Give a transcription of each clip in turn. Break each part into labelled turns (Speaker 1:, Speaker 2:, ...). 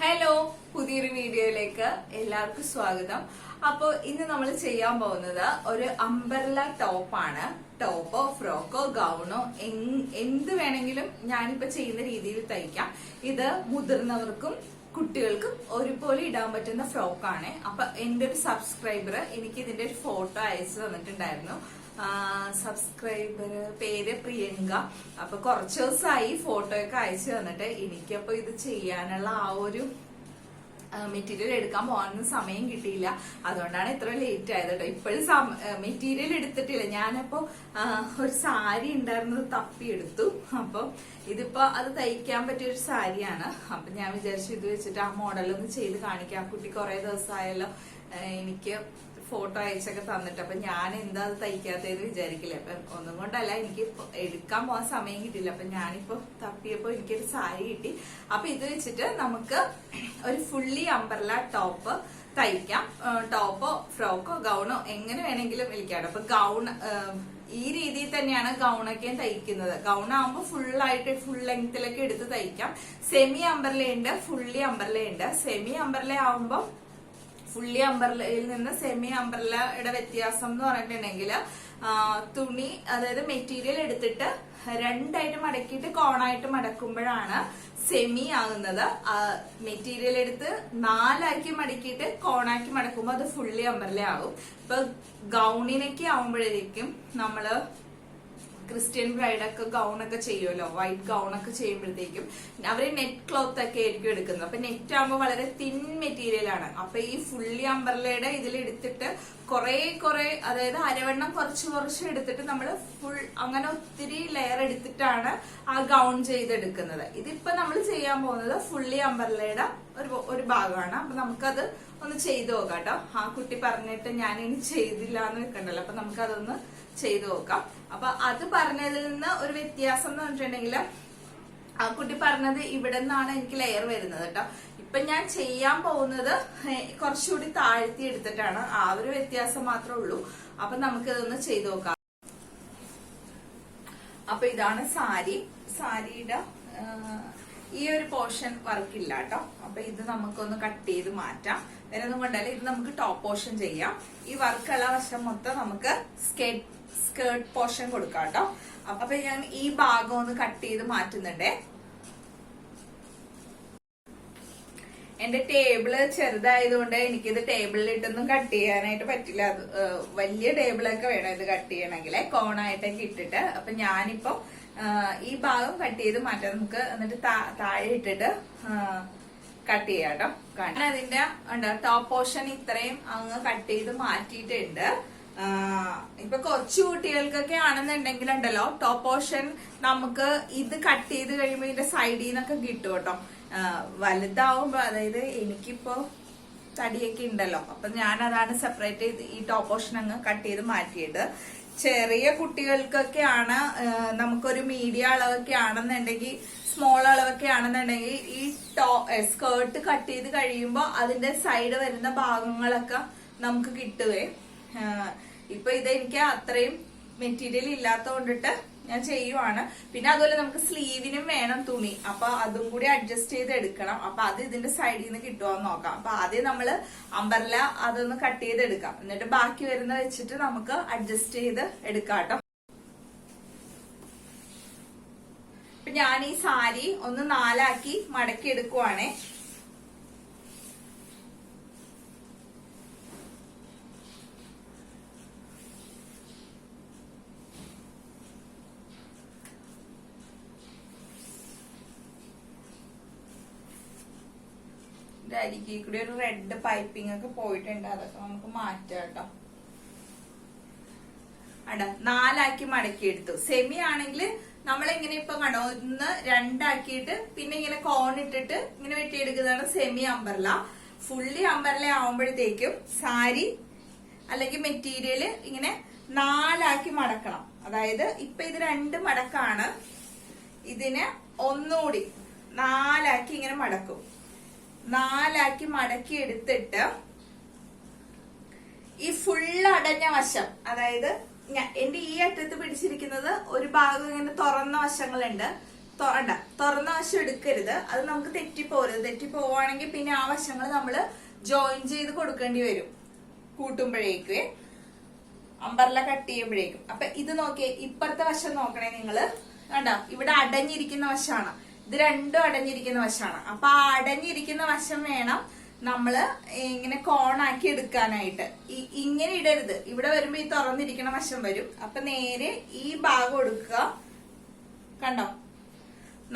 Speaker 1: Hello, പുതിയൊരു വീഡിയോയിലേക്ക് എല്ലാവർക്കും സ്വാഗതം. അപ്പോൾ ഇന്ന് നമ്മൾ ചെയ്യാൻ പോകുന്നത് ഒരു അംബർല ടോപ്പാണ്. ടോപ്പോ ഫ്രോക്കോ ഗൗണോ എന്ത് വേണമെങ്കിലും ഞാനിപ്പോ ചെയ്യുന്ന രീതിയിൽ തയ്ക്കാം. ഇത് മുതിർന്നവർക്കും കുട്ടികൾക്കും ഒരുപോലെ ഇടാൻ പറ്റുന്ന ഫ്രോക്കാണ്. അപ്പൊ എന്റെ ഒരു സബ്സ്ക്രൈബർ എനിക്ക് ഇതിന്റെ ഒരു ഫോട്ടോ അയച്ചു തന്നിട്ടുണ്ടായിരുന്നു. സബ്സ്ക്രൈബർ പേര് പ്രിയങ്ക. അപ്പൊ കുറച്ചു ദിവസമായി ഫോട്ടോ ഒക്കെ അയച്ചു തന്നിട്ട് എനിക്കപ്പോ ഇത് ചെയ്യാനുള്ള ആ ഒരു മെറ്റീരിയൽ എടുക്കാൻ പോകാനൊന്നും സമയം കിട്ടിയില്ല. അതുകൊണ്ടാണ് ഇത്ര ലേറ്റ് ആയത് കേട്ടോ. ഇപ്പോഴും മെറ്റീരിയൽ എടുത്തിട്ടില്ല. ഞാനപ്പോ ഒരു സാരി ഉണ്ടായിരുന്നത് തപ്പിയെടുത്തു. അപ്പൊ ഇതിപ്പോ അത് തയ്ക്കാൻ പറ്റിയ ഒരു സാരിയാണ്. അപ്പൊ ഞാൻ വിചാരിച്ചു ഇത് വെച്ചിട്ട് ആ മോഡലൊന്ന് ചെയ്ത് കാണിക്കാം. ആ കുട്ടി കുറെ ദിവസമായല്ലോ എനിക്ക് ഫോട്ടോ അയച്ചൊക്കെ തന്നിട്ട്. അപ്പൊ ഞാൻ എന്താ അത് തയ്ക്കാത്തതെന്ന് വിചാരിക്കില്ല. അപ്പൊ ഒന്നും കൊണ്ടല്ല, എനിക്ക് എടുക്കാൻ പോകാൻ സമയം കിട്ടിയില്ല. അപ്പൊ ഞാനിപ്പോ തപ്പിയപ്പോ എനിക്കൊരു സാരി കിട്ടി. അപ്പൊ ഇത് വെച്ചിട്ട് നമുക്ക് ഒരു ഫുള്ളി അംബർല ടോപ്പ് തയ്ക്കാം. ടോപ്പോ ഫ്രോക്കോ ഗൗണോ എങ്ങനെ വേണമെങ്കിലും വിളിക്കാം. അപ്പൊ ഗൗൺ ഈ രീതിയിൽ തന്നെയാണ് ഗൗണൊക്കെ തയ്ക്കുന്നത്. ഗൗൺ ആകുമ്പോൾ ഫുൾ ലെങ്തിലൊക്കെ എടുത്ത് തയ്ക്കാം. സെമി അംബർല ഉണ്ട്, ഫുള്ളി അംബർല ഉണ്ട്. സെമി അംബർല ആവുമ്പോൾ ഫുള്ളി അംബർലയിൽ നിന്ന് സെമി അംബർലയുടെ വ്യത്യാസം എന്ന് പറഞ്ഞിട്ടുണ്ടെങ്കിൽ തുണി, അതായത് മെറ്റീരിയൽ എടുത്തിട്ട് രണ്ടായിട്ട് മടക്കിയിട്ട് കോണായിട്ട് മടക്കുമ്പോഴാണ് സെമി ആകുന്നത്. മെറ്റീരിയൽ എടുത്ത് നാലാക്കി മടക്കിയിട്ട് കോണാക്കി മടക്കുമ്പോൾ അത് ഫുള്ളി അംബർല ആകും. ഇപ്പൊ ഗൗണിനൊക്കെ ആവുമ്പോഴേക്കും നമ്മള് ക്രിസ്ത്യൻ ബ്രൈഡൊക്കെ ഗൗണൊക്കെ ചെയ്യുമല്ലോ, വൈറ്റ് ഗൗണൊക്കെ ചെയ്യുമ്പോഴത്തേക്കും അവര് നെറ്റ് ക്ലോത്ത് ഒക്കെ ആയിരിക്കും എടുക്കുന്നത്. അപ്പൊ നെറ്റ് ആകുമ്പോൾ വളരെ തിൻ മെറ്റീരിയൽ ആണ്. അപ്പൊ ഈ ഫുള്ളി അംബർലയുടെ ഇതിലെടുത്തിട്ട് കുറെ അതായത് അരവണ്ണം കുറച്ച് എടുത്തിട്ട് നമ്മൾ ഫുൾ അങ്ങനെ ഒത്തിരി ലെയർ എടുത്തിട്ടാണ് ആ ഗൗൺ ചെയ്തെടുക്കുന്നത്. ഇതിപ്പോ നമ്മൾ ചെയ്യാൻ പോകുന്നത് ഫുള്ളി അംബർലയുടെ ഒരു ഭാഗമാണ്. അപ്പൊ നമുക്കത് ഒന്ന് ചെയ്തു നോക്കാം കേട്ടോ. ആ കുട്ടി പറഞ്ഞിട്ട് ഞാൻ ഇനി ചെയ്തില്ല എന്ന് വെക്കണ്ടല്ലോ. അപ്പൊ നമുക്ക് അതൊന്ന് ചെയ്തു നോക്കാം. അപ്പൊ അത് പറഞ്ഞതിൽ നിന്ന് ഒരു വ്യത്യാസം എന്ന് പറഞ്ഞിട്ടുണ്ടെങ്കിൽ ആ കുട്ടി പറഞ്ഞത് ഇവിടെ നിന്നാണ് എനിക്ക് ലെയർ വരുന്നത് കേട്ടോ. ഇപ്പൊ ഞാൻ ചെയ്യാൻ പോകുന്നത് കുറച്ചുകൂടി താഴ്ത്തി എടുത്തിട്ടാണ്. ആ ഒരു വ്യത്യാസം മാത്രമേ ഉള്ളൂ. അപ്പൊ നമുക്ക് ഇതൊന്ന് ചെയ്തു നോക്കാം. അപ്പൊ ഇതാണ് സാരിയുടെ ഈ ഒരു പോർഷൻ വർക്കില്ല കേട്ടോ. അപ്പൊ ഇത് നമുക്കൊന്ന് കട്ട് ചെയ്ത് മാറ്റാം. വേറെ ഒന്നും കൊണ്ടല്ല, ഇത് നമുക്ക് ടോപ്പ് പോർഷൻ ചെയ്യാം. ഈ വർക്കുള്ള വശം മൊത്തം നമുക്ക് സ്കേർട്ട് പോർഷൻ കൊടുക്കാം കേട്ടോ. അപ്പൊ ഞാൻ ഈ ഭാഗം ഒന്ന് കട്ട് ചെയ്ത് മാറ്റുന്നുണ്ടേ. എന്റെ ടേബിള് ചെറുതായതുകൊണ്ട് എനിക്കിത് ടേബിളിലിട്ടൊന്നും കട്ട് ചെയ്യാനായിട്ട് പറ്റില്ല. വലിയ ടേബിളൊക്കെ വേണം ഇത് കട്ട് ചെയ്യണമെങ്കിൽ, കോണായിട്ടൊക്കെ ഇട്ടിട്ട്. അപ്പൊ ഞാനിപ്പോ ഈ ഭാഗം കട്ട് ചെയ്ത് മാറ്റാം നമുക്ക്. എന്നിട്ട് താഴെ ഇട്ടിട്ട് കട്ട് ചെയ്യാം കേട്ടോ. കാരണം അതിന്റെ ടോപ്പ് പോർഷൻ ഇത്രയും അങ്ങ് കട്ട് ചെയ്ത് മാറ്റിയിട്ടുണ്ട്. ഇപ്പൊ കൊച്ചു കുട്ടികൾക്കൊക്കെ ആണെന്നുണ്ടെങ്കിൽ ഉണ്ടല്ലോ, ടോപ്പ് പോർഷൻ നമുക്ക് ഇത് കട്ട് ചെയ്ത് കഴിയുമ്പോ ഇതിന്റെ സൈഡിൽ നിന്നൊക്കെ കിട്ടും കേട്ടോ. വലുതാവുമ്പോ, അതായത് എനിക്കിപ്പോ തടിയൊക്കെ ഉണ്ടല്ലോ, അപ്പൊ ഞാൻ അതാണ് സെപ്പറേറ്റ് ചെയ്ത് ഈ ടോപ്പ് പോർഷൻ അങ്ങ് കട്ട് ചെയ്ത് മാറ്റിയിട്ട്. ചെറിയ കുട്ടികൾക്കൊക്കെയാണ്, നമുക്കൊരു മീഡിയം അളവൊക്കെ ആണെന്നുണ്ടെങ്കിൽ, സ്മോൾ അളവൊക്കെ ആണെന്നുണ്ടെങ്കിൽ ഈ സ്കേർട്ട് കട്ട് ചെയ്ത് കഴിയുമ്പോ അതിന്റെ സൈഡ് വരുന്ന ഭാഗങ്ങളൊക്കെ നമുക്ക് കിട്ടുവേ. ഇപ്പൊ ഇതെനിക്ക് അത്രയും മെറ്റീരിയൽ ഇല്ലാത്ത കൊണ്ടിട്ട് ഞാൻ ചെയ്യുവാണ്. പിന്നെ അതുപോലെ നമുക്ക് സ്ലീവിനും വേണം തുണി. അപ്പൊ അതും കൂടി അഡ്ജസ്റ്റ് ചെയ്ത് എടുക്കണം. അപ്പൊ അത് ഇതിന്റെ സൈഡിൽ നിന്ന് കിട്ടുമോന്ന് നോക്കാം. അപ്പൊ ആദ്യം നമ്മള് അംബർല അതൊന്ന് കട്ട് ചെയ്ത് എടുക്കാം. എന്നിട്ട് ബാക്കി വരുന്ന വെച്ചിട്ട് നമുക്ക് അഡ്ജസ്റ്റ് ചെയ്ത് എടുക്കാം കേട്ടോ. ഇപ്പൊ ഞാൻ ഈ സാരി ഒന്ന് നാലാക്കി മടക്കി എടുക്കുവാണേ. അരികിൽ കൂടി ഒരു റെഡ് പൈപ്പിംഗ് ഒക്കെ പോയിട്ടുണ്ട്. അതൊക്കെ നമുക്ക് മാറ്റാം കേട്ടോ. നാലാക്കി മടക്കി എടുത്തു. സെമി ആണെങ്കിൽ നമ്മളെങ്ങനെ ഇപ്പൊ കണ്ടോ, ഒന്ന് രണ്ടാക്കിയിട്ട് പിന്നെ ഇങ്ങനെ കോൺ ഇട്ടിട്ട് ഇങ്ങനെ വെട്ടിയെടുക്കുന്നതാണ് സെമി അംബർല. ഫുള്ളി അംബർല ആവുമ്പോഴത്തേക്കും സാരി അല്ലെങ്കിൽ മെറ്റീരിയല് ഇങ്ങനെ നാലാക്കി മടക്കണം. അതായത് ഇപ്പൊ ഇത് 2 മടക്കാണ്. ഇതിനെ ഒന്നുകൂടി നാലാക്കി ഇങ്ങനെ മടക്കും. നാലാക്കി മടക്കി എടുത്തിട്ട് ഈ ഫുള്ള് അടഞ്ഞ വശം, അതായത് എന്റെ ഈ അറ്റത്ത് പിടിച്ചിരിക്കുന്നത് ഒരു ഭാഗം ഇങ്ങനെ തുറന്ന വശങ്ങളുണ്ട്, തുറന്ന വശം എടുക്കരുത്. അത് നമുക്ക് തെറ്റിപ്പോരുത്. തെറ്റിപ്പോവാണെങ്കിൽ പിന്നെ ആ വശങ്ങൾ നമ്മൾ ജോയിൻ ചെയ്ത് കൊടുക്കേണ്ടി വരും കൂട്ടുമ്പോഴേക്ക്, അമ്പർല കട്ട് ചെയ്യുമ്പോഴേക്കും. അപ്പൊ ഇത് നോക്കിയേ, ഇപ്പുറത്തെ വശം നോക്കണേ നിങ്ങള്. കണ്ടോ, ഇവിടെ അടഞ്ഞിരിക്കുന്ന വശമാണ്, ഇത് രണ്ടും അടഞ്ഞിരിക്കുന്ന വശമാണ്. അപ്പൊ ആ അടഞ്ഞിരിക്കുന്ന വശം വേണം നമ്മള് ഇങ്ങനെ കോണാക്കി എടുക്കാനായിട്ട്. ഇങ്ങനെ ഇടരുത്. ഇവിടെ വരുമ്പോ ഈ തുറന്നിരിക്കുന്ന വശം വരും. അപ്പൊ നേരെ ഈ ഭാഗം എടുക്കുക. കണ്ടോ,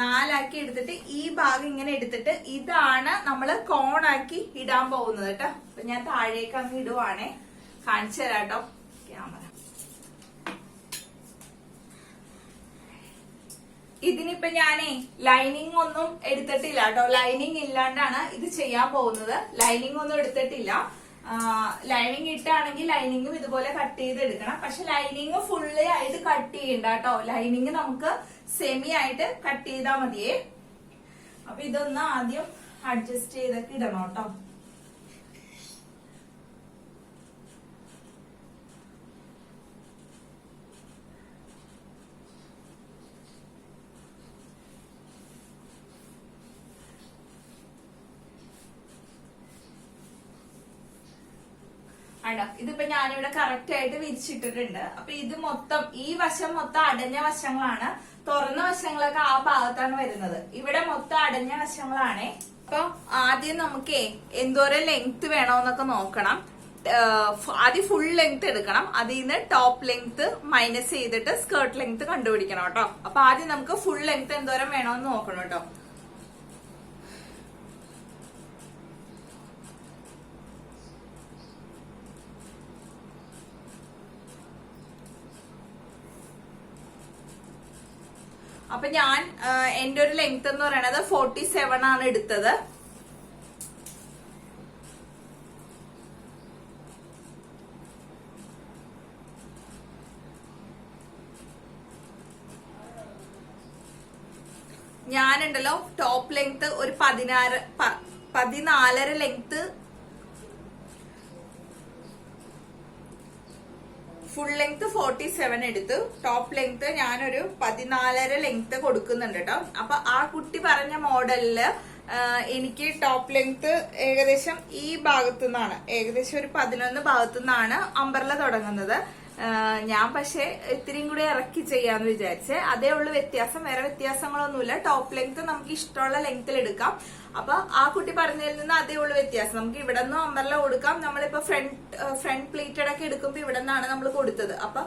Speaker 1: 4 ആക്കി എടുത്തിട്ട് ഈ ഭാഗം ഇങ്ങനെ എടുത്തിട്ട് ഇതാണ് നമ്മള് കോണാക്കി ഇടാൻ പോകുന്നത് കേട്ടോ. അപ്പൊ ഞാൻ താഴേക്ക് അങ്ങ് ഇടുവാണേ, കാണിച്ചു തരാം കേട്ടോ ക്യാമറ. ഇതിനിപ്പോ ഞാനേ ലൈനിങ് ഒന്നും എടുത്തിട്ടില്ല കേട്ടോ. ലൈനിങ് ഇല്ലാണ്ടാണ് ഇത് ചെയ്യാൻ പോകുന്നത്. ലൈനിങ് ഒന്നും എടുത്തിട്ടില്ല. ലൈനിങ് ഇട്ടാണെങ്കിൽ ലൈനിങ്ങും ഇതുപോലെ കട്ട് ചെയ്ത് എടുക്കണം. പക്ഷെ ലൈനിങ് ഫുള്ളി ആയിട്ട് കട്ട് ചെയ്യണ്ട കേട്ടോ. ലൈനിങ് നമുക്ക് സെമി ആയിട്ട് കട്ട് ചെയ്താൽ മതിയേ. അപ്പൊ ഇതൊന്ന് ആദ്യം അഡ്ജസ്റ്റ് ചെയ്തൊക്കെ ഇടണം കേട്ടോ. ഇതിപ്പോ ഞാനിവിടെ കറക്റ്റ് ആയിട്ട് വിരിച്ചിട്ടിട്ടുണ്ട്. അപ്പൊ ഇത് മൊത്തം, ഈ വശം മൊത്തം അടഞ്ഞ വശങ്ങളാണ്. തുറന്ന വശങ്ങളൊക്കെ ആ ഭാഗത്താണ് വരുന്നത്. ഇവിടെ മൊത്തം അടഞ്ഞ വശങ്ങളാണ്. അപ്പൊ ആദ്യം നമുക്കേ എന്തോരം ലെങ്ത് വേണോന്നൊക്കെ നോക്കണം. ആദ്യം ഫുൾ ലെങ്ത് എടുക്കണം. അതിൽ നിന്ന് ടോപ്പ് ലെങ്ത് മൈനസ് ചെയ്തിട്ട് സ്കേർട്ട് ലെങ്ത് കണ്ടുപിടിക്കണം കേട്ടോ. അപ്പൊ ആദ്യം നമുക്ക് ഫുൾ ലെങ്ത് എന്തോരം വേണോന്ന് നോക്കണം കേട്ടോ. അപ്പൊ ഞാൻ എന്റെ ഒരു ലെങ്ത് എന്ന് പറയുന്നത് 47 ആണ് എടുത്തത്. ഞാനുണ്ടല്ലോ ടോപ്പ് ലെങ്ത് ഒരു 14 ലെങ്ത്, ഫുൾ ലെങ്ത് 47 എടുത്തു. ടോപ്പ് ലെങ്ത് ഞാനൊരു 14 ലെങ്ത് കൊടുക്കുന്നുണ്ട് കേട്ടോ. അപ്പൊ ആ കുട്ടി പറഞ്ഞ മോഡലില് എനിക്ക് ടോപ്പ് ലെങ്ത് ഏകദേശം ഈ ഭാഗത്തു നിന്നാണ്, ഏകദേശം ഒരു 11 ഭാഗത്തു നിന്നാണ് അമ്പർല തുടങ്ങുന്നത്. ഞാൻ പക്ഷെ ഇത്തിരിയും കൂടി ഇറക്കി ചെയ്യാന്ന് വിചാരിച്ചേ. അതേ ഉള്ളു വ്യത്യാസം, വേറെ വ്യത്യാസങ്ങളൊന്നുമില്ല. ടോപ്പ് ലെങ്ത് നമുക്ക് ഇഷ്ടമുള്ള ലെങ്ത്തിൽ എടുക്കാം. അപ്പൊ ആ കുട്ടി പറഞ്ഞതിൽ നിന്ന് അതേ ഉള്ളു വ്യത്യാസം. നമുക്ക് ഇവിടെ നിന്നും അമ്പർല കൊടുക്കാം. നമ്മളിപ്പോ ഫ്രണ്ട് പ്ലീറ്റഡ് ഒക്കെ എടുക്കുമ്പോ ഇവിടെ നിന്നാണ് നമ്മൾ കൊടുത്തത്. അപ്പൊ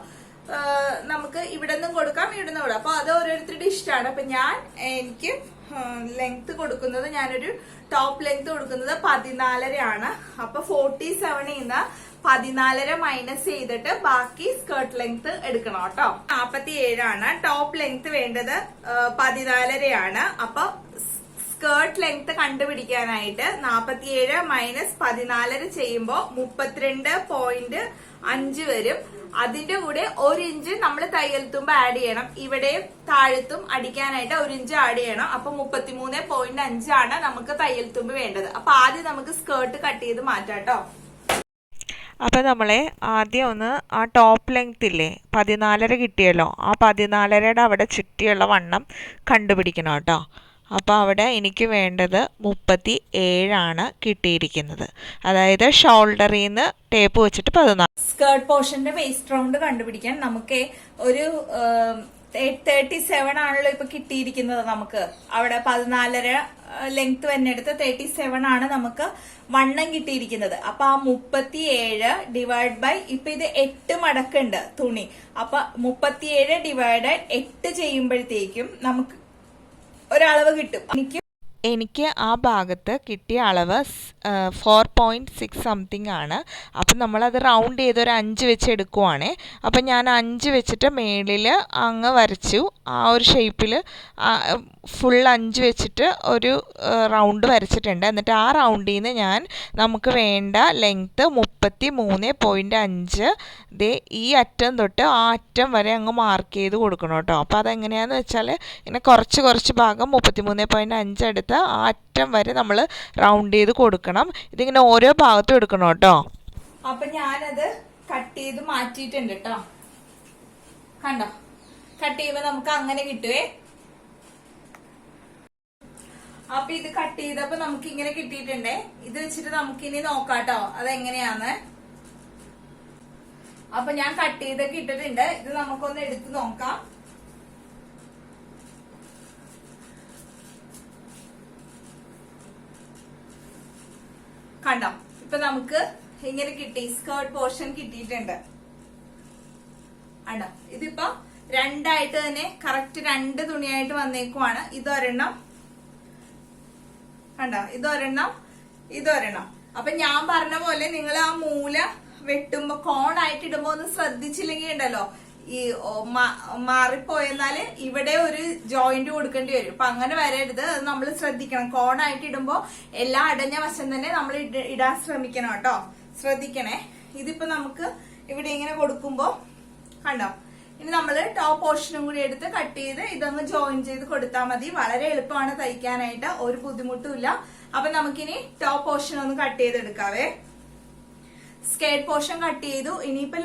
Speaker 1: നമുക്ക് ഇവിടെ നിന്നും കൊടുക്കാം, ഇവിടെ നിന്നും കൊടുക്കാം. അപ്പൊ അത് ഓരോരുത്തരുടെ ഇഷ്ടമാണ്. അപ്പൊ എനിക്ക് ലെങ്ത് കൊടുക്കുന്നത്, ഞാനൊരു ടോപ്പ് ലെങ്ത് കൊടുക്കുന്നത് 14 ആണ്. അപ്പൊ 47 ന്ന് 14 മൈനസ് ചെയ്തിട്ട് ബാക്കി സ്കേർട്ട് ലെങ്ത് എടുക്കണം കേട്ടോ. 47 ആണ്. ടോപ്പ് ലെങ്ത് വേണ്ടത് 14 ആണ്. അപ്പൊ സ്കേർട്ട് ലെങ്ത് കണ്ടുപിടിക്കാനായിട്ട് 47 മൈനസ് 14 ചെയ്യുമ്പോ 32.5 വരും. അതിന്റെ കൂടെ 1 ഇഞ്ച് നമ്മൾ തയ്യൽ തുമ്പ് ആഡ് ചെയ്യണം. ഇവിടെ താഴത്തും അടിക്കാനായിട്ട് 1 ഇഞ്ച് ആഡ് ചെയ്യണം. അപ്പൊ 33.5 ആണ് നമുക്ക് തയ്യൽ തുമ്പ് വേണ്ടത്. അപ്പൊ ആദ്യം നമുക്ക് സ്കേർട്ട് കട്ട് ചെയ്ത് മാറ്റാം കേട്ടോ.
Speaker 2: അപ്പോൾ നമ്മളെ ആദ്യം ഒന്ന് ആ ടോപ്പ് ലെങ്ത് ഇല്ലേ 14 കിട്ടിയല്ലോ, ആ 14യുടെ അവിടെ ചുറ്റിയുള്ള വണ്ണം കണ്ടുപിടിക്കണം കേട്ടോ. അപ്പോൾ അവിടെ എനിക്ക് വേണ്ടത് 37 ആണ് കിട്ടിയിരിക്കുന്നത്. അതായത് ഷോൾഡറിൽ നിന്ന് ടേപ്പ് വെച്ചിട്ട് 14.
Speaker 1: സ്കേർട്ട് പോർഷന്റെ വേസ്റ്റ് റൗണ്ട് കണ്ടുപിടിക്കാൻ നമുക്ക് ഒരു 37 ആണല്ലോ ഇപ്പൊ കിട്ടിയിരിക്കുന്നത്. നമുക്ക് അവിടെ 14 ലെങ്ത് വന്നെടുത്ത് 37 ആണ് നമുക്ക് വണ്ണം കിട്ടിയിരിക്കുന്നത്. അപ്പൊ ആ 37 ഡിവൈഡ് ബൈ, ഇപ്പൊ ഇത് 8 മടക്കുണ്ട് തുണി. അപ്പൊ 37 ഡിവൈഡ് 8 ചെയ്യുമ്പോഴത്തേക്കും നമുക്ക് ഒരളവ് കിട്ടും.
Speaker 2: എനിക്ക് ആ ഭാഗത്ത് കിട്ടിയ അളവ് 4.6 സംതിങ് ആണ്. അപ്പം നമ്മളത് റൗണ്ട് ചെയ്ത് ഒരു 5 വെച്ച് എടുക്കുവാണേ. അപ്പം ഞാൻ 5 വെച്ചിട്ട് മേളിൽ അങ്ങ് വരച്ചു. ആ ഒരു ഷേപ്പിൽ ഫുൾ 5 വെച്ചിട്ട് ഒരു റൗണ്ട് വരച്ചിട്ടുണ്ട്. എന്നിട്ട് ആ റൗണ്ടിൽ നിന്ന് ഞാൻ നമുക്ക് വേണ്ട ലെങ്ത്ത് 33.5 ദേ ഈ അറ്റം തൊട്ട് ആ അറ്റം വരെ അങ്ങ് മാർക്ക് ചെയ്ത് കൊടുക്കണം കേട്ടോ. അപ്പോൾ അതെങ്ങനെയാണെന്ന് വെച്ചാൽ ഇങ്ങനെ കുറച്ച് ഭാഗം 33.5 എടുത്ത് ആ അറ്റം വരെ നമ്മൾ റൗണ്ട് ചെയ്ത് കൊടുക്കണം. ഇതിങ്ങനെ ഓരോ ഭാഗത്തും എടുക്കണം കേട്ടോ.
Speaker 1: അപ്പൊ ഞാനത് കട്ട് ചെയ്ത് മാറ്റിയിട്ടുണ്ട് കേട്ടോ. കണ്ടോ, കട്ട് ചെയ്യുമ്പോ നമുക്ക് അങ്ങനെ കിട്ടുവേ. അപ്പൊ ഇത് കട്ട് ചെയ്തപ്പോ നമുക്ക് ഇങ്ങനെ കിട്ടിയിട്ടുണ്ടേ. ഇത് വെച്ചിട്ട് നമുക്കിനി നോക്കാട്ടോ അതെങ്ങനെയാന്ന്. അപ്പൊ ഞാൻ കട്ട് ചെയ്തൊക്കെ ഇട്ടിട്ടുണ്ട്. ഇത് നമുക്കൊന്ന് എടുത്ത് നോക്കാം. കണ്ടോ, ഇപ്പൊ നമുക്ക് ഇങ്ങനെ കിട്ടി, സ്കേർട്ട് പോർഷൻ കിട്ടിയിട്ടുണ്ട്. കണ്ടോ, ഇതിപ്പോ രണ്ടായിട്ട് തന്നെ കറക്റ്റ് 2 തുണിയായിട്ട് വന്നേക്കുവാണ്. ഇതൊരെണ്ണം കണ്ടോ, ഇതൊരെണ്ണം. അപ്പൊ ഞാൻ പറഞ്ഞ പോലെ നിങ്ങൾ ആ മൂല വെട്ടുമ്പോ കോണായിട്ട് ഇടുമ്പോ ഒന്ന് ശ്രദ്ധിച്ചില്ലെങ്കിൽ ഉണ്ടല്ലോ, ഈ മാറിപ്പോയെന്നാല് ഇവിടെ ഒരു ജോയിന്റ് കൊടുക്കേണ്ടി വരും. അപ്പൊ അങ്ങനെ വരരുത്, അത് നമ്മൾ ശ്രദ്ധിക്കണം. കോണായിട്ട് ഇടുമ്പോ എല്ലാ അടഞ്ഞ വശം തന്നെ നമ്മൾ ഇടാൻ ശ്രമിക്കണം കേട്ടോ, ശ്രദ്ധിക്കണേ. ഇതിപ്പോ നമുക്ക് ഇവിടെ ഇങ്ങനെ കൊടുക്കുമ്പോ കണ്ടോ, ഇനി നമ്മള് ടോപ്പ് പോർഷനും കൂടി എടുത്ത് കട്ട് ചെയ്ത് ഇതൊന്ന് ജോയിൻ ചെയ്ത് കൊടുത്താൽ മതി. വളരെ എളുപ്പമാണ് തയ്ക്കാനായിട്ട്, ഒരു ബുദ്ധിമുട്ടും ഇല്ല. അപ്പൊ നമുക്കിനി ടോപ്പ് പോർഷൻ ഒന്ന് കട്ട് ചെയ്തെടുക്കാവേ. സ്കേർട്ട് പോർഷൻ കട്ട് ചെയ്തു. ഇനിയിപ്പോ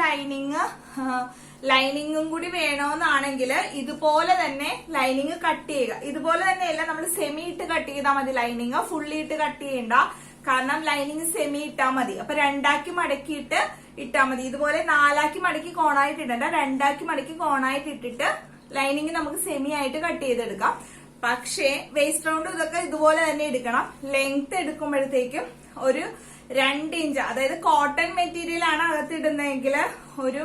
Speaker 1: ലൈനിങ്ങും കൂടി വേണമെന്നാണെങ്കിൽ ഇതുപോലെ തന്നെ ലൈനിങ് കട്ട് ചെയ്യുക. ഇതുപോലെ തന്നെയല്ല, നമ്മൾ സെമി ഇട്ട് കട്ട് ചെയ്താൽ മതി. ലൈനിങ് ഫുള്ളി ഇട്ട് കട്ട് ചെയ്യണ്ട, കാരണം ലൈനിങ് സെമി ഇട്ടാ മതി. അപ്പൊ 2ആക്കി മടക്കിയിട്ട് ഇട്ടാ മതി. ഇതുപോലെ 4ആക്കി മടക്കി കോണായിട്ട് ഇടണ്ട, 2ആക്കി മടക്കി കോണായിട്ട് ഇട്ടിട്ട് ലൈനിങ് നമുക്ക് സെമി ആയിട്ട് കട്ട് ചെയ്തെടുക്കാം. പക്ഷേ വേസ്റ്റ് റൗണ്ട് ഇതൊക്കെ ഇതുപോലെ തന്നെ എടുക്കണം. ലെങ്ത് എടുക്കുമ്പോഴത്തേക്കും ഒരു 2 ഇഞ്ച്, അതായത് കോട്ടൺ മെറ്റീരിയൽ ആണ് അകത്തിടുന്നതെങ്കിൽ ഒരു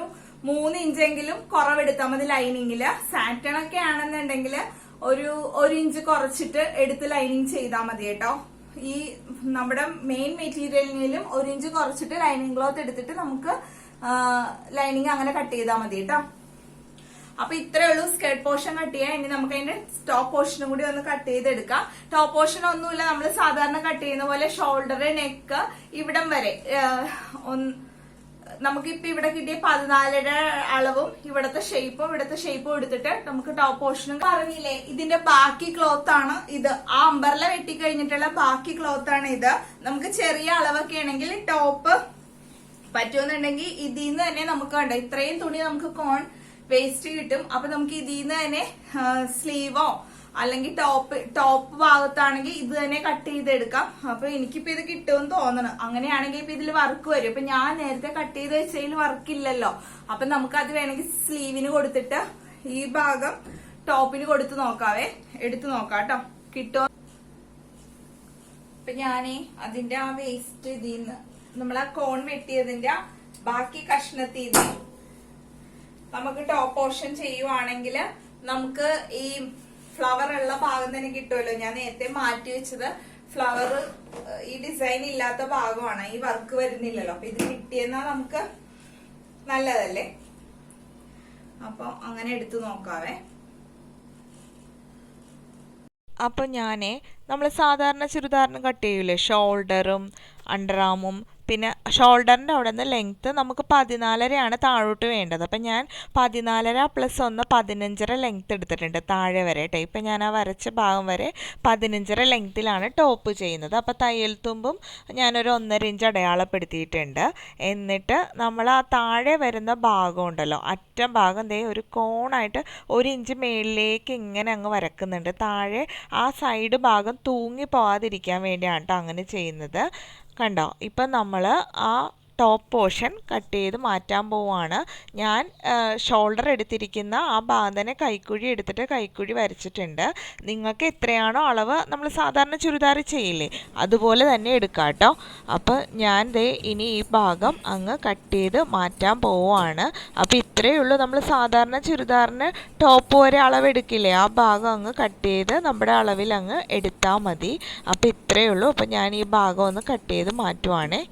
Speaker 1: 3 ഇഞ്ചെങ്കിലും കുറവെടുത്താൽ മതി ലൈനിങ്ങില്. സാറ്റൺ ഒക്കെ ആണെന്നുണ്ടെങ്കിൽ ഒരു 1 ഇഞ്ച് കുറച്ചിട്ട് എടുത്ത് ലൈനിങ് ചെയ്താൽ മതി കേട്ടോ. ഈ നമ്മുടെ മെയിൻ മെറ്റീരിയലിനും 1 ഇഞ്ച് കുറച്ചിട്ട് ലൈനിങ് ക്ലോത്ത് എടുത്തിട്ട് നമുക്ക് ലൈനിങ് അങ്ങനെ കട്ട് ചെയ്താൽ മതി കേട്ടോ. അപ്പൊ ഇത്രേ ഉള്ളൂ സ്കേർട്ട് പോർഷൻ കട്ട് ചെയ്യാൻ. ഇനി നമുക്ക് അതിന്റെ ടോപ്പ് പോർഷനും കൂടി ഒന്ന് കട്ട് ചെയ്തെടുക്കാം. ടോപ്പ് പോർഷൻ ഒന്നുമില്ല, നമ്മൾ സാധാരണ കട്ട് ചെയ്യുന്ന പോലെ ഷോൾഡർ, നെക്ക് ഇവിടം വരെ നമുക്കിപ്പൊ ഇവിടെ കിട്ടിയ 14 അളവും ഇവിടത്തെ ഷേപ്പും എടുത്തിട്ട് നമുക്ക് ടോപ്പ് പോർഷനും പറഞ്ഞില്ലേ. ഇതിന്റെ ബാക്കി ക്ലോത്ത് ആണ് ഇത്. ആ അമ്പർല വെട്ടി കഴിഞ്ഞിട്ടുള്ള ബാക്കി ക്ലോത്ത് ആണ് ഇത്. നമുക്ക് ചെറിയ അളവൊക്കെ ആണെങ്കിൽ ടോപ്പ് പറ്റുമെന്നുണ്ടെങ്കിൽ ഇതിന്ന് തന്നെ നമുക്ക് കണ്ടോ, ഇത്രയും തുണി നമുക്ക് കോൺ വേസ്റ്റ് കിട്ടും. അപ്പൊ നമുക്ക് ഇതിന്ന് തന്നെ സ്ലീവോ അല്ലെങ്കിൽ ടോപ്പ് ഭാഗത്താണെങ്കിൽ ഇത് തന്നെ കട്ട് ചെയ്തെടുക്കാം. അപ്പൊ എനിക്കിപ്പോ ഇത് കിട്ടുമെന്ന് തോന്നണം. അങ്ങനെയാണെങ്കിൽ ഇപ്പൊ ഇതിൽ വർക്ക് വരും. ഇപ്പൊ ഞാൻ നേരത്തെ കട്ട് ചെയ്ത് വെച്ചതിൽ വർക്ക് ഇല്ലല്ലോ. അപ്പൊ നമുക്ക് അത് വേണമെങ്കിൽ സ്ലീവിന് കൊടുത്തിട്ട് ഈ ഭാഗം ടോപ്പിന് കൊടുത്ത് നോക്കാവേ, എടുത്തു നോക്കാം കേട്ടോ, കിട്ടുമോ. ഇപ്പൊ ഞാനേ അതിന്റെ ആ വേസ്റ്റ് ഇതിന്ന് നമ്മൾ ആ കോൺ വെട്ടിയതിന്റെ ബാക്കി കഷ്ണത്തിൽ നമുക്ക് ടോപ്പ് പോർഷൻ ചെയ്യുവാണെങ്കിൽ നമുക്ക് ഈ ഫ്ലവർ ഉള്ള ഭാഗം തന്നെ കിട്ടുമല്ലോ. ഞാൻ നേരത്തെ മാറ്റി വെച്ചത് ഫ്ലവർ ഈ ഡിസൈൻ ഇല്ലാത്ത ഭാഗമാണ്, ഈ വർക്ക് വരുന്നില്ലല്ലോ. അപ്പൊ ഇത് കിട്ടിയെന്നാ നമുക്ക് നല്ലതല്ലേ. അപ്പൊ അങ്ങനെ എടുത്തു നോക്കാവേ.
Speaker 2: അപ്പൊ നമ്മൾ സാധാരണ ചുരിദാറിന് കട്ട് ചെയ്യൂലേ, ഷോൾഡറും അണ്ടർആമും പിന്നെ ഷോൾഡറിൻ്റെ അവിടെ നിന്ന് ലെങ്ത്ത് നമുക്ക് 14.5 താഴോട്ട് വേണ്ടത്. അപ്പം ഞാൻ 14.5 + 1 15.5 ലെങ്ത്ത് എടുത്തിട്ടുണ്ട് താഴെ വരെ കേട്ടോ. ഇപ്പം ഞാൻ ആ വരച്ച ഭാഗം വരെ 15.5 ലെങ്ത്തിലാണ് ടോപ്പ് ചെയ്യുന്നത്. അപ്പോൾ തയ്യൽ തുമ്പും ഞാനൊരു 1.5 ഇഞ്ച് അടയാളപ്പെടുത്തിയിട്ടുണ്ട്. എന്നിട്ട് നമ്മൾ ആ താഴെ വരുന്ന ഭാഗം ഉണ്ടല്ലോ, അറ്റം ഭാഗം ദേ ഒരു കോണായിട്ട് 1 ഇഞ്ച് മേളിലേക്ക് ഇങ്ങനെ അങ്ങ് വരക്കുന്നുണ്ട്. താഴെ ആ സൈഡ് ഭാഗം തൂങ്ങി പോവാതിരിക്കാൻ വേണ്ടിയാണ് കേട്ടോ അങ്ങനെ ചെയ്യുന്നത്. കണ്ടോ, ഇപ്പം നമ്മൾ ആ ടോപ്പ് പോർഷൻ കട്ട് ചെയ്ത് മാറ്റാൻ പോവുകയാണ്. ഞാൻ ഷോൾഡർ എടുത്തിരിക്കുന്ന ആ ഭാഗം തന്നെ കൈക്കുഴി എടുത്തിട്ട് കൈക്കുഴി വരച്ചിട്ടുണ്ട്. നിങ്ങൾക്ക് എത്രയാണോ അളവ് നമ്മൾ സാധാരണ ചുരിദാർ ചെയ്യില്ലേ അതുപോലെ തന്നെ എടുക്കാം കേട്ടോ. അപ്പോൾ ഞാൻ ഇനി ഈ ഭാഗം അങ്ങ് കട്ട് ചെയ്ത് മാറ്റാൻ പോവുകയാണ്. അപ്പോൾ ഇത്രയേ ഉള്ളൂ. നമ്മൾ സാധാരണ ചുരിദാറിന് ടോപ്പ് വരെ അളവെടുക്കില്ലേ, ആ ഭാഗം അങ്ങ് കട്ട് ചെയ്ത് നമ്മുടെ അളവിൽ അങ്ങ് എടുത്താൽ മതി. അപ്പോൾ ഇത്രയേ ഉള്ളൂ. അപ്പോൾ ഞാൻ ഈ ഭാഗം ഒന്ന് കട്ട് ചെയ്ത് മാറ്റുവാണേ.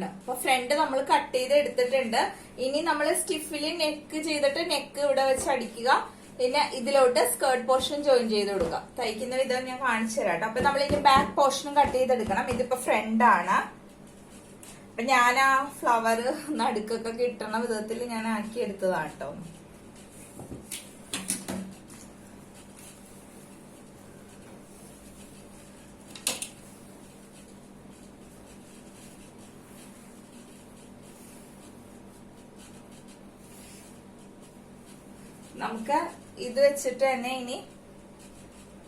Speaker 1: അപ്പൊ ഫ്രണ്ട് നമ്മൾ കട്ട് ചെയ്ത് എടുത്തിട്ടുണ്ട്. ഇനി നമ്മൾ സ്റ്റിഫില് നെക്ക് ചെയ്തിട്ട് നെക്ക് ഇവിടെ വെച്ച് അടിക്കുക. പിന്നെ ഇതിലോട്ട് സ്കേർട്ട് പോർഷൻ ജോയിൻ ചെയ്ത് കൊടുക്കുക. തയ്ക്കുന്ന വിധം ഞാൻ കാണിച്ചു തരാം. അപ്പൊ നമ്മൾ ഇനി ബാക്ക് പോർഷനും കട്ട് ചെയ്തെടുക്കണം. ഇതിപ്പോ ഫ്രണ്ട് ആണ്. അപ്പൊ ഞാൻ ആ ഫ്ലവർ നടുക്കൊക്കെ കിട്ടണ വിധത്തിൽ ഞാൻ ആക്കി എടുത്തതാണ് കേട്ടോ. നമുക്ക് ഇത് വെച്ചിട്ട് തന്നെ ഇനി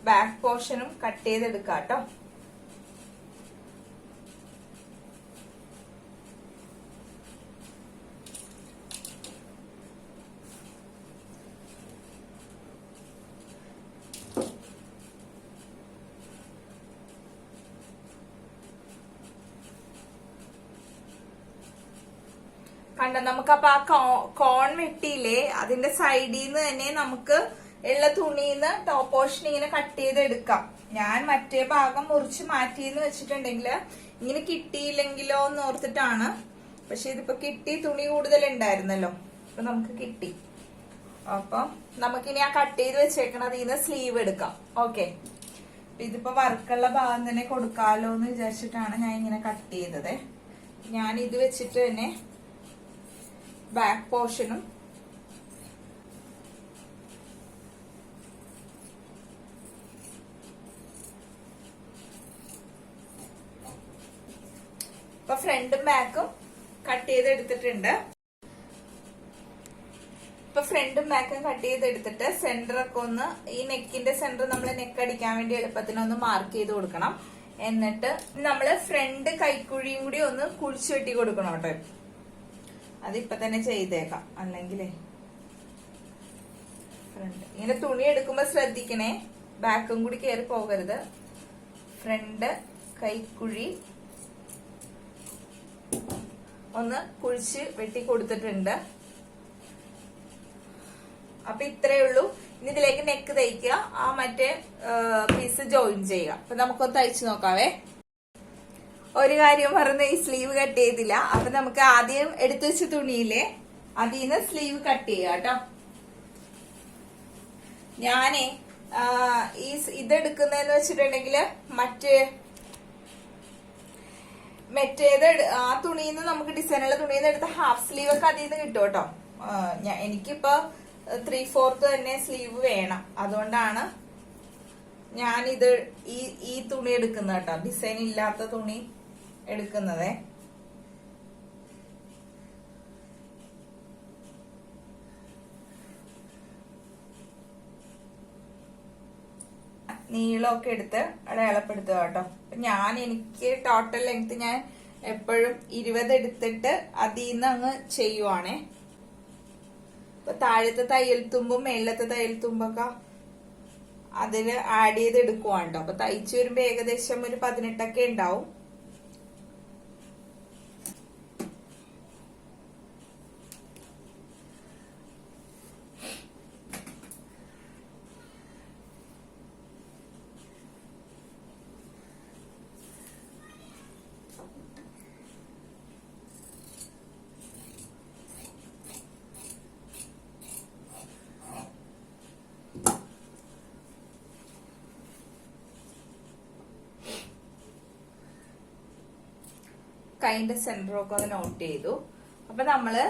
Speaker 1: ബാക്ക് പോർഷനും കട്ട് ചെയ്തെടുക്കാം കേട്ടോ. കണ്ടോ, നമുക്കപ്പൊ ആ കോൺ വെട്ടിയില്ലേ, അതിന്റെ സൈഡിൽ നിന്ന് തന്നെ നമുക്ക് ഉള്ള തുണിന്ന് ടോപ്പ് പോർഷൻ ഇങ്ങനെ കട്ട് ചെയ്തെടുക്കാം. ഞാൻ മറ്റേ ഭാഗം മുറിച്ച് മാറ്റിന്ന് വെച്ചിട്ടുണ്ടെങ്കിൽ ഇങ്ങനെ കിട്ടിയില്ലെങ്കിലോ എന്ന് ഓർത്തിട്ടാണ്. പക്ഷെ ഇതിപ്പോ കിട്ടി, തുണി കൂടുതൽ ഉണ്ടായിരുന്നല്ലോ, അപ്പൊ നമുക്ക് കിട്ടി. അപ്പം നമുക്കിനി ആ കട്ട് ചെയ്ത് വെച്ചേക്കണത് ഇതിന് സ്ലീവ് എടുക്കാം. ഓക്കെ, ഇതിപ്പോ വർക്കുള്ള ഭാഗം തന്നെ കൊടുക്കാലോ എന്ന് വിചാരിച്ചിട്ടാണ് ഞാൻ ഇങ്ങനെ കട്ട് ചെയ്തത്. ഞാൻ ഇത് വെച്ചിട്ട് തന്നെ ബാക്ക് പോർഷനും ഇപ്പൊ ഫ്രണ്ടും ബാക്കും കട്ട് ചെയ്തെടുത്തിട്ടുണ്ട്. ഇപ്പൊ ഫ്രണ്ടും ബാക്കും കട്ട് ചെയ്തെടുത്തിട്ട് സെന്റർ ഒക്കെ ഒന്ന്, ഈ നെക്കിന്റെ സെന്റർ നമ്മൾ നെക്ക് അടിക്കാൻ വേണ്ടി എളുപ്പത്തിനൊന്ന് മാർക്ക് ചെയ്ത് കൊടുക്കണം. എന്നിട്ട് നമ്മള് ഫ്രണ്ട് കൈക്കുഴിയും കൂടി ഒന്ന് കുഴിച്ചു വെട്ടി കൊടുക്കണം കേട്ടോ. അതിപ്പോ തന്നെ ചെയ്തേക്കാം, അല്ലെങ്കിലേ ഫ്രണ്ട് ഇങ്ങനെ തുണി എടുക്കുമ്പോ ശ്രദ്ധിക്കണേ, ബാക്കും കൂടി കയറി പോകരുത്. ഫ്രണ്ട് കൈക്കുഴി ഒന്ന് കുഴിച്ച് വെട്ടി കൊടുത്തിട്ടുണ്ട്. അപ്പൊ ഇത്രയേ ഉള്ളൂ. ഇനി ഇതിലേക്ക് നെക്ക് തയ്ക്കുക, ആ മറ്റേ പീസ് ജോയിൻ ചെയ്യുക. അപ്പൊ നമുക്കൊന്ന് തയ്ച്ചു നോക്കാവേ. ഒരു കാര്യം പറഞ്ഞ, ഈ സ്ലീവ് കട്ട് ചെയ്തില്ല. അപ്പൊ നമുക്ക് ആദ്യം എടുത്തു വെച്ച തുണിയില്ലേ, അതിൽ നിന്ന് സ്ലീവ് കട്ട് ചെയ്യുക കേട്ടോ. ഞാനേ ഈ ഇതെടുക്കുന്നതെന്ന് വെച്ചിട്ടുണ്ടെങ്കില് മറ്റേത് ആ തുണിയിൽ നിന്ന് നമുക്ക് ഡിസൈനുള്ള തുണിയിൽ നിന്ന് എടുത്ത ഹാഫ് സ്ലീവ് ഒക്കെ അതിൽ നിന്ന് കിട്ടും കേട്ടോ. എനിക്കിപ്പോ 3/4 തന്നെ സ്ലീവ് വേണം, അതുകൊണ്ടാണ് ഞാനിത് ഈ തുണി എടുക്കുന്നത് കേട്ടോ. ഡിസൈൻ ഇല്ലാത്ത തുണി എടുക്കുന്നത്. നീളമൊക്കെ എടുത്ത് അടയാളപ്പെടുത്തുക കേട്ടോ. എനിക്ക് ടോട്ടൽ ലെങ്ത് ഞാൻ എപ്പോഴും 20 എടുത്തിട്ട് അതിൽ നിന്ന് അങ്ങ് ചെയ്യുവാണേ. ഇപ്പൊ താഴത്തെ തയ്യൽ തുമ്പും മേളത്തെ തയ്യൽ തുമ്പൊക്കെ അതില് ആഡ് ചെയ്ത് എടുക്കുവാണ്ടോ. അപ്പൊ തയ്ച്ചു വരുമ്പോ ഏകദേശം ഒരു 18 ഉണ്ടാവും. കൈന്റെ സെന്ററൊക്കെ ഒന്ന് നോട്ട് ചെയ്തു. അപ്പൊ നമ്മള്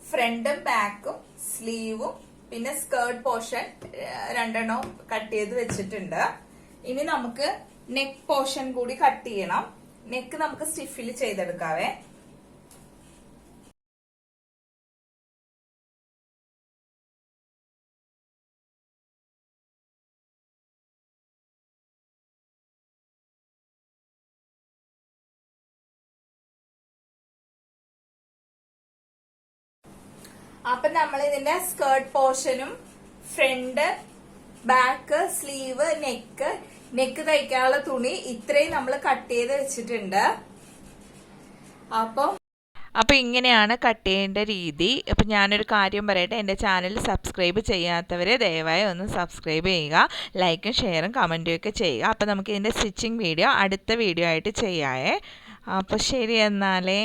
Speaker 1: ഫ്രണ്ടും ബാക്കും സ്ലീവും പിന്നെ സ്കേർട്ട് പോർഷൻ 2 കട്ട് ചെയ്ത് വെച്ചിട്ടുണ്ട്. ഇനി നമുക്ക് നെക്ക് പോർഷൻ കൂടി കട്ട് ചെയ്യണം. നെക്ക് നമുക്ക് സ്റ്റിഫിൽ ചെയ്തെടുക്കാവേ. അപ്പൊ നമ്മൾ ഇതിന്റെ സ്കേർട്ട് പോർഷനും ഫ്രണ്ട് ബാക്ക് സ്ലീവ് നെക്ക് തയ്ക്കാനുള്ള തുണി ഇത്രയും നമ്മൾ കട്ട് ചെയ്ത് വെച്ചിട്ടുണ്ട്.
Speaker 2: അപ്പോൾ ഇങ്ങനെയാണ് കട്ട് ചെയ്യേണ്ട രീതി. അപ്പോൾ ഞാനൊരു കാര്യം പറയട്ടെ, എൻ്റെ ചാനൽ സബ്സ്ക്രൈബ് ചെയ്യാത്തവർ ദയവായി ഒന്ന് സബ്സ്ക്രൈബ് ചെയ്യുക, ലൈക്കും ഷെയറും കമൻറ്റും ഒക്കെ ചെയ്യുക. അപ്പോൾ നമുക്ക് ഇതിൻ്റെ സ്റ്റിച്ചിങ് വീഡിയോ അടുത്ത വീഡിയോ ആയിട്ട് ചെയ്യാവേ. അപ്പോൾ ശരി എന്നാലേ.